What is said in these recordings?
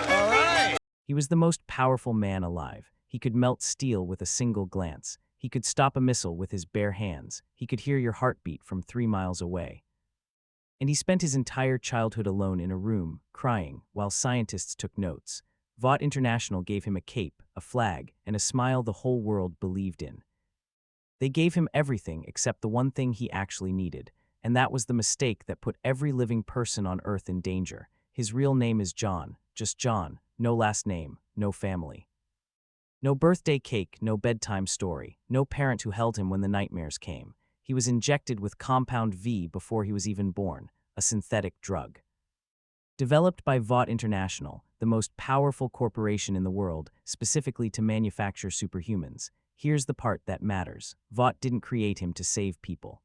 All right. He was the most powerful man alive. He could melt steel with a single glance. He could stop a missile with his bare hands. He could hear your heartbeat from 3 miles away. And he spent his entire childhood alone in a room, crying, while scientists took notes. Vought International gave him a cape, a flag, and a smile the whole world believed in. They gave him everything except the one thing he actually needed, and that was the mistake that put every living person on Earth in danger. His real name is John, just John, no last name, no family. No birthday cake, no bedtime story, no parent who held him when the nightmares came. He was injected with Compound V before he was even born, a synthetic drug. Developed by Vought International, the most powerful corporation in the world, specifically to manufacture superhumans. Here's the part that matters. Vought didn't create him to save people.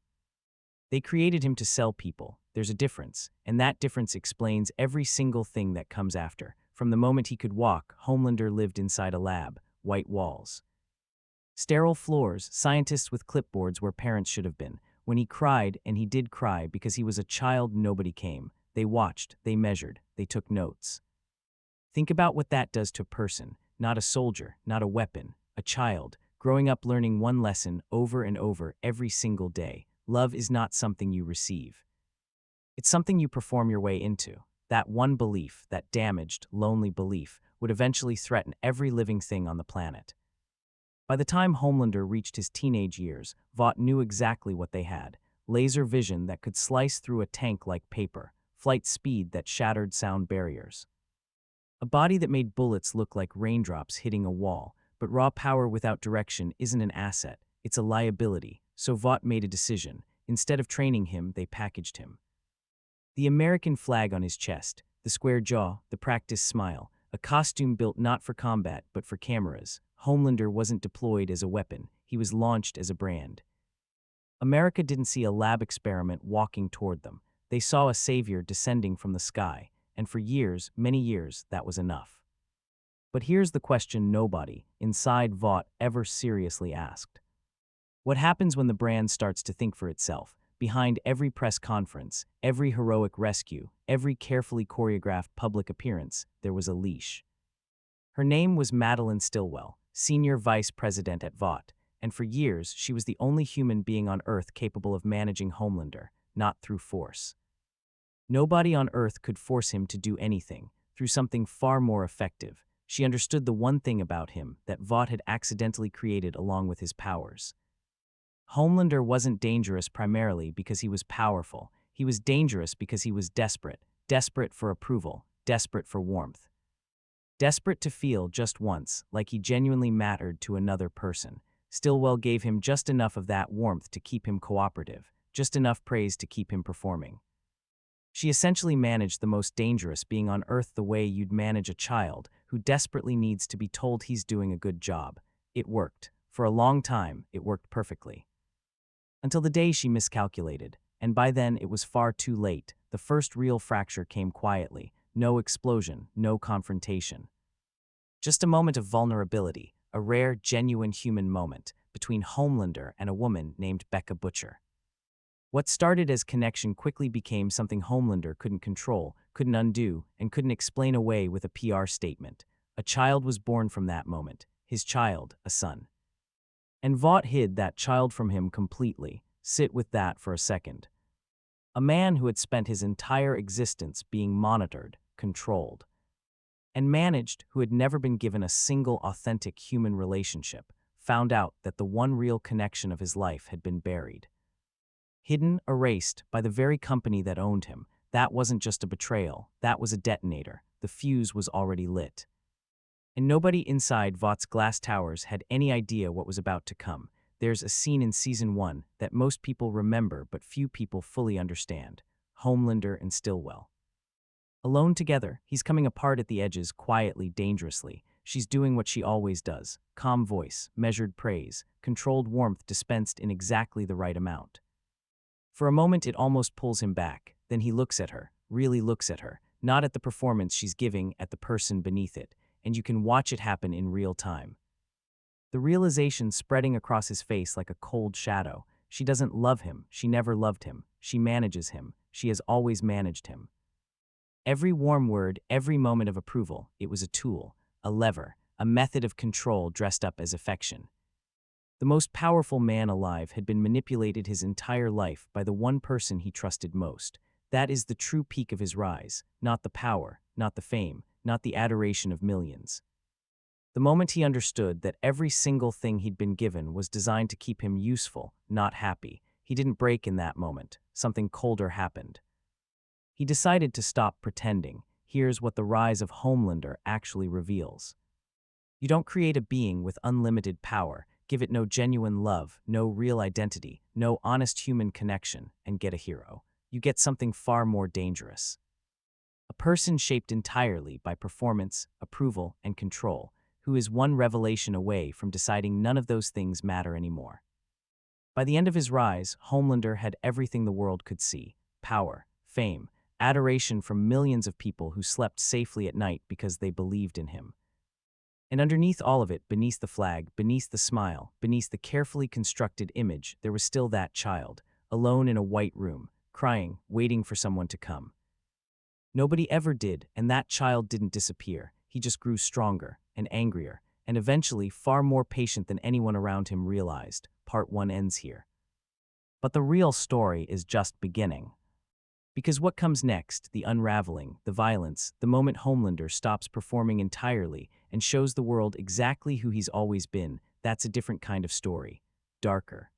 They created him to sell people. There's a difference, and that difference explains every single thing that comes after. From the moment he could walk, Homelander lived inside a lab, white walls, sterile floors, scientists with clipboards where parents should have been. When he cried, and he did cry because he was a child, nobody came. They watched, they measured, they took notes. Think about what that does to a person, not a soldier, not a weapon, a child, growing up learning one lesson over and over every single day. Love is not something you receive. It's something you perform your way into. That one belief, that damaged, lonely belief, would eventually threaten every living thing on the planet. By the time Homelander reached his teenage years, Vought knew exactly what they had. Laser vision that could slice through a tank like paper, flight speed that shattered sound barriers. A body that made bullets look like raindrops hitting a wall, but raw power without direction isn't an asset, it's a liability. So Vought made a decision. Instead of training him, they packaged him. The American flag on his chest, the square jaw, the practiced smile, a costume built not for combat but for cameras. Homelander wasn't deployed as a weapon, he was launched as a brand. America didn't see a lab experiment walking toward them. They saw a savior descending from the sky, and for years, many years, that was enough. But here's the question nobody, inside Vought, ever seriously asked. What happens when the brand starts to think for itself? Behind every press conference, every heroic rescue, every carefully choreographed public appearance, there was a leash. Her name was Madeline Stillwell, Senior Vice President at Vought, and for years she was the only human being on Earth capable of managing Homelander, not through force. Nobody on Earth could force him to do anything, through something far more effective. She understood the one thing about him that Vought had accidentally created along with his powers. Homelander wasn't dangerous primarily because he was powerful. He was dangerous because he was desperate. Desperate for approval. Desperate for warmth. Desperate to feel just once like he genuinely mattered to another person. Stillwell gave him just enough of that warmth to keep him cooperative, just enough praise to keep him performing. She essentially managed the most dangerous being on Earth the way you'd manage a child who desperately needs to be told he's doing a good job. It worked. For a long time, it worked perfectly. Until the day she miscalculated, and by then it was far too late. The first real fracture came quietly. No explosion, no confrontation. Just a moment of vulnerability, a rare, genuine human moment between Homelander and a woman named Becca Butcher. What started as connection quickly became something Homelander couldn't control, couldn't undo, and couldn't explain away with a PR statement. A child was born from that moment, his child, a son. And Vought hid that child from him completely. Sit with that for a second. A man who had spent his entire existence being monitored, controlled, and managed, who had never been given a single authentic human relationship, found out that the one real connection of his life had been buried. Hidden, erased, by the very company that owned him. That wasn't just a betrayal, that was a detonator. The fuse was already lit. And nobody inside Vought's glass towers had any idea what was about to come. There's a scene in Season 1 that most people remember but few people fully understand. Homelander and Stillwell. Alone together, he's coming apart at the edges quietly, dangerously. She's doing what she always does. Calm voice, measured praise, controlled warmth dispensed in exactly the right amount. For a moment it almost pulls him back. Then he looks at her, really looks at her, not at the performance she's giving, at the person beneath it. And you can watch it happen in real time. The realization spreading across his face like a cold shadow. She doesn't love him, she never loved him, she manages him, she has always managed him. Every warm word, every moment of approval, it was a tool, a lever, a method of control dressed up as affection. The most powerful man alive had been manipulated his entire life by the one person he trusted most. That is the true peak of his rise, not the power, not the fame, not the adoration of millions. The moment he understood that every single thing he'd been given was designed to keep him useful, not happy, he didn't break in that moment. Something colder happened. He decided to stop pretending. Here's what the rise of Homelander actually reveals. You don't create a being with unlimited power, give it no genuine love, no real identity, no honest human connection, and get a hero. You get something far more dangerous. A person shaped entirely by performance, approval, and control, who is one revelation away from deciding none of those things matter anymore. By the end of his rise, Homelander had everything the world could see: power, fame, adoration from millions of people who slept safely at night because they believed in him. And underneath all of it, beneath the flag, beneath the smile, beneath the carefully constructed image, there was still that child, alone in a white room, crying, waiting for someone to come. Nobody ever did, and that child didn't disappear. He just grew stronger and angrier, and eventually far more patient than anyone around him realized. Part 1 ends here. But the real story is just beginning. Because what comes next, the unraveling, the violence, the moment Homelander stops performing entirely and shows the world exactly who he's always been, that's a different kind of story. Darker.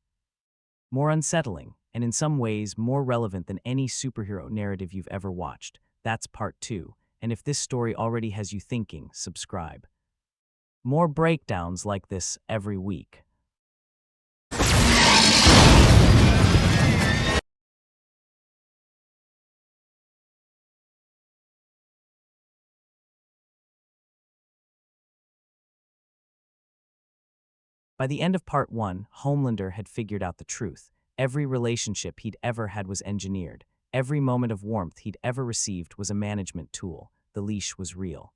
More unsettling, and in some ways more relevant than any superhero narrative you've ever watched. That's part 2, and if this story already has you thinking, subscribe. More breakdowns like this every week. By the end of part 1, Homelander had figured out the truth. Every relationship he'd ever had was engineered. Every moment of warmth he'd ever received was a management tool. The leash was real.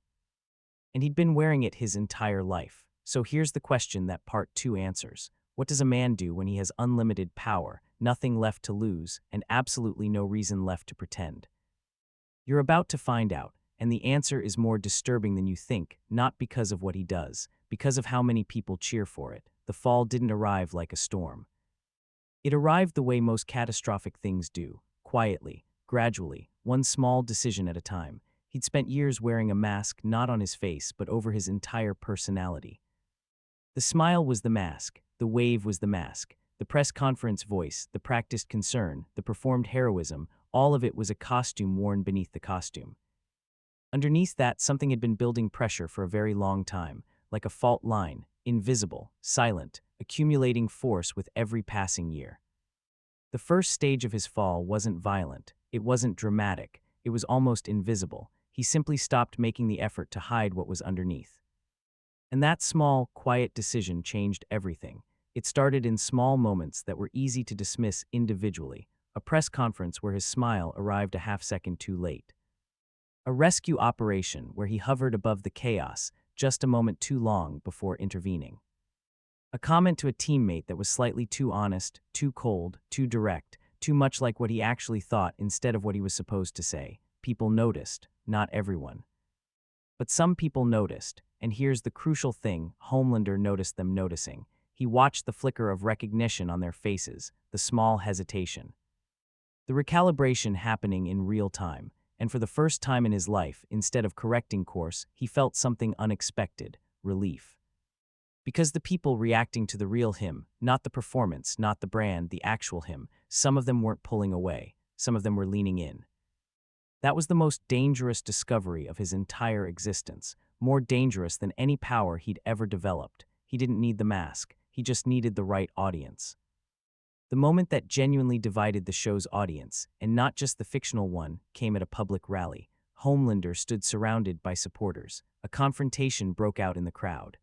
And he'd been wearing it his entire life. So here's the question that part 2 answers. What does a man do when he has unlimited power, nothing left to lose, and absolutely no reason left to pretend? You're about to find out, and the answer is more disturbing than you think, not because of what he does, because of how many people cheer for it. The fall didn't arrive like a storm. It arrived the way most catastrophic things do, quietly, gradually, one small decision at a time. He'd spent years wearing a mask not on his face but over his entire personality. The smile was the mask, the wave was the mask, the press conference voice, the practiced concern, the performed heroism, all of it was a costume worn beneath the costume. Underneath that, something had been building pressure for a very long time, like a fault line, invisible, silent, accumulating force with every passing year. The first stage of his fall wasn't violent, it wasn't dramatic, it was almost invisible. He simply stopped making the effort to hide what was underneath. And that small, quiet decision changed everything. It started in small moments that were easy to dismiss individually. A press conference where his smile arrived a half-second too late. A rescue operation where he hovered above the chaos just a moment too long before intervening. A comment to a teammate that was slightly too honest, too cold, too direct, too much like what he actually thought instead of what he was supposed to say. People noticed, not everyone. But some people noticed, and here's the crucial thing: Homelander noticed them noticing. He watched the flicker of recognition on their faces, the small hesitation. The recalibration happening in real time, and for the first time in his life, instead of correcting course, he felt something unexpected: relief. Because the people reacting to the real him, not the performance, not the brand, the actual him, some of them weren't pulling away, some of them were leaning in. That was the most dangerous discovery of his entire existence, more dangerous than any power he'd ever developed. He didn't need the mask, he just needed the right audience. The moment that genuinely divided the show's audience, and not just the fictional one, came at a public rally. Homelander stood surrounded by supporters. A confrontation broke out in the crowd.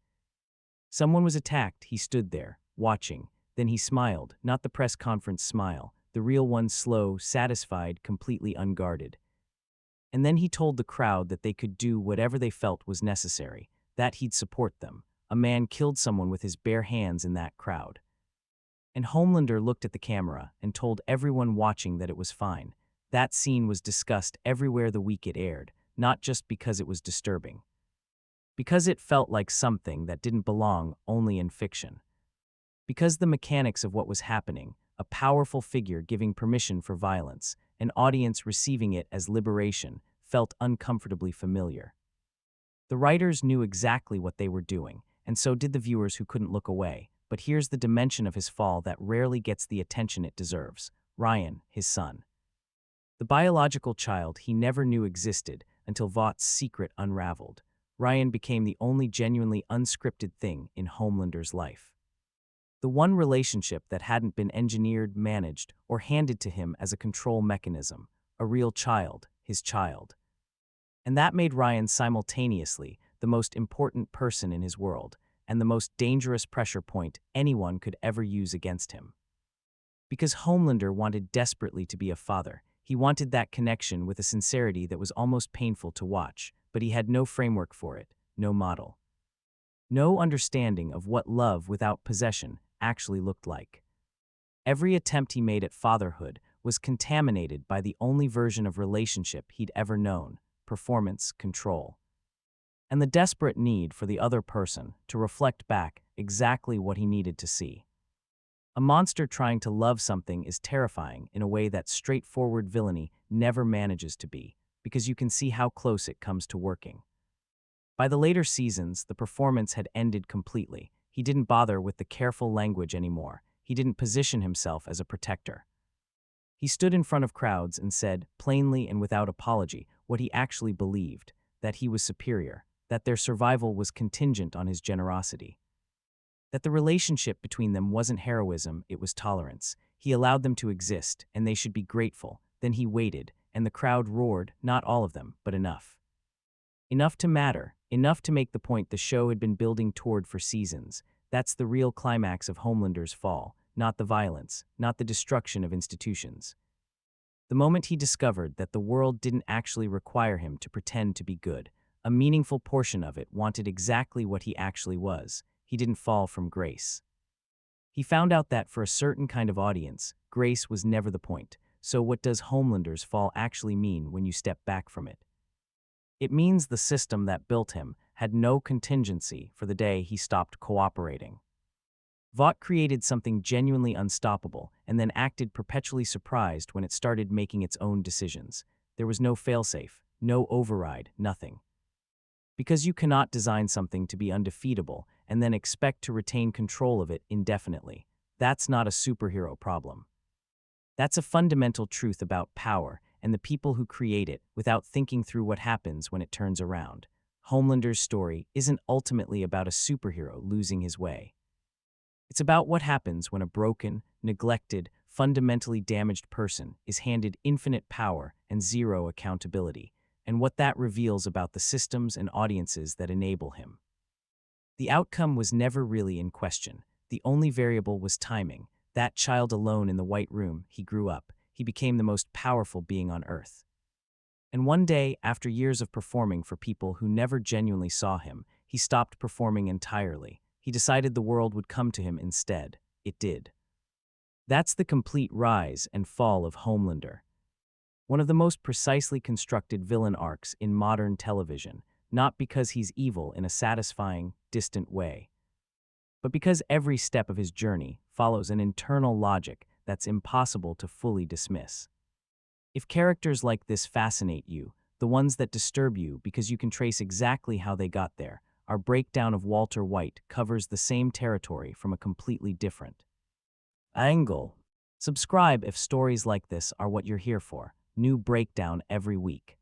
Someone was attacked, he stood there, watching. Then he smiled, not the press conference smile, the real one, slow, satisfied, completely unguarded. And then he told the crowd that they could do whatever they felt was necessary, that he'd support them. A man killed someone with his bare hands in that crowd. And Homelander looked at the camera and told everyone watching that it was fine. That scene was discussed everywhere the week it aired, not just because it was disturbing. Because it felt like something that didn't belong only in fiction. Because the mechanics of what was happening, a powerful figure giving permission for violence, an audience receiving it as liberation, felt uncomfortably familiar. The writers knew exactly what they were doing, and so did the viewers who couldn't look away. But here's the dimension of his fall that rarely gets the attention it deserves. Ryan, his son. The biological child he never knew existed until Vought's secret unraveled. Ryan became the only genuinely unscripted thing in Homelander's life. The one relationship that hadn't been engineered, managed, or handed to him as a control mechanism. A real child, his child. And that made Ryan simultaneously the most important person in his world and the most dangerous pressure point anyone could ever use against him. Because Homelander wanted desperately to be a father, he wanted that connection with a sincerity that was almost painful to watch, but he had no framework for it, no model. No understanding of what love without possession actually looked like. Every attempt he made at fatherhood was contaminated by the only version of relationship he'd ever known: performance control. And the desperate need for the other person to reflect back exactly what he needed to see. A monster trying to love something is terrifying in a way that straightforward villainy never manages to be, because you can see how close it comes to working. By the later seasons, the performance had ended completely. He didn't bother with the careful language anymore. He didn't position himself as a protector. He stood in front of crowds and said, plainly and without apology, what he actually believed: that he was superior, that their survival was contingent on his generosity. That the relationship between them wasn't heroism, it was tolerance. He allowed them to exist, and they should be grateful. Then he waited, and the crowd roared, not all of them, but enough. Enough to matter, enough to make the point the show had been building toward for seasons. That's the real climax of Homelander's fall, not the violence, not the destruction of institutions. The moment he discovered that the world didn't actually require him to pretend to be good, a meaningful portion of it wanted exactly what he actually was. He didn't fall from grace. He found out that for a certain kind of audience, grace was never the point. So what does Homelander's fall actually mean when you step back from it? It means the system that built him had no contingency for the day he stopped cooperating. Vought created something genuinely unstoppable and then acted perpetually surprised when it started making its own decisions. There was no failsafe, no override, nothing. Because you cannot design something to be undefeatable and then expect to retain control of it indefinitely. That's not a superhero problem. That's a fundamental truth about power and the people who create it without thinking through what happens when it turns around. Homelander's story isn't ultimately about a superhero losing his way. It's about what happens when a broken, neglected, fundamentally damaged person is handed infinite power and zero accountability, and what that reveals about the systems and audiences that enable him. The outcome was never really in question. The only variable was timing. That child alone in the white room, he grew up. He became the most powerful being on Earth. And one day, after years of performing for people who never genuinely saw him, he stopped performing entirely. He decided the world would come to him instead. It did. That's the complete rise and fall of Homelander. One of the most precisely constructed villain arcs in modern television, not because he's evil in a satisfying, distant way, but because every step of his journey follows an internal logic that's impossible to fully dismiss. If characters like this fascinate you, the ones that disturb you because you can trace exactly how they got there, our breakdown of Walter White covers the same territory from a completely different angle. Subscribe if stories like this are what you're here for. New breakdown every week.